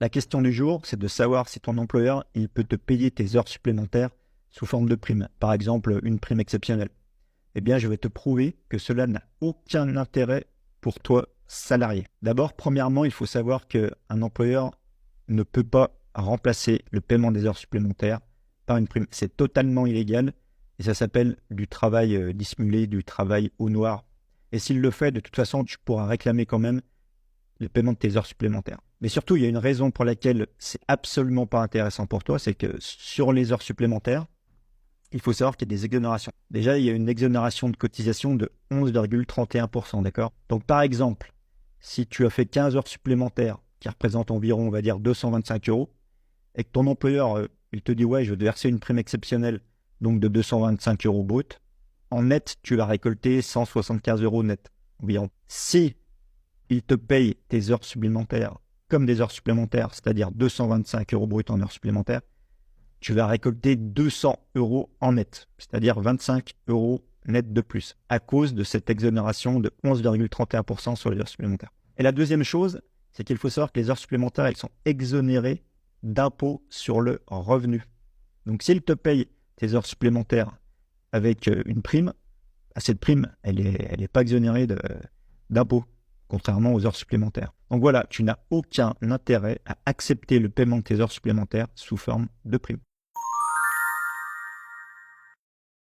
La question du jour, c'est de savoir si ton employeur il peut te payer tes heures supplémentaires sous forme de prime, par exemple une prime exceptionnelle. Eh bien, je vais te prouver que cela n'a aucun intérêt pour toi, salarié. D'abord, premièrement, il faut savoir qu'un employeur ne peut pas remplacer le paiement des heures supplémentaires par une prime. C'est totalement illégal et ça s'appelle du travail dissimulé, du travail au noir. Et s'il le fait, de toute façon, tu pourras réclamer quand même le paiement de tes heures supplémentaires. Mais surtout, il y a une raison pour laquelle c'est absolument pas intéressant pour toi, c'est que sur les heures supplémentaires, il faut savoir qu'il y a des exonérations. Déjà, il y a une exonération de cotisation de 11,31%, d'accord? Donc, par exemple, si tu as fait 15 heures supplémentaires, qui représentent environ, on va dire, 225 euros, et que ton employeur, il te dit, ouais, je vais te verser une prime exceptionnelle, donc de 225 euros brut, en net, tu vas récolter 175 euros net environ. Si il te paye tes heures supplémentaires comme des heures supplémentaires, c'est-à-dire 225 euros brut en heures supplémentaires, tu vas récolter 200 euros en net, c'est-à-dire 25 euros net de plus, à cause de cette exonération de 11,31% sur les heures supplémentaires. Et la deuxième chose, c'est qu'il faut savoir que les heures supplémentaires, elles sont exonérées d'impôt sur le revenu. Donc, s'il te paye tes heures supplémentaires avec une prime, cette prime, elle est pas exonérée d'impôt, contrairement aux heures supplémentaires. Donc voilà, tu n'as aucun intérêt à accepter le paiement de tes heures supplémentaires sous forme de prime.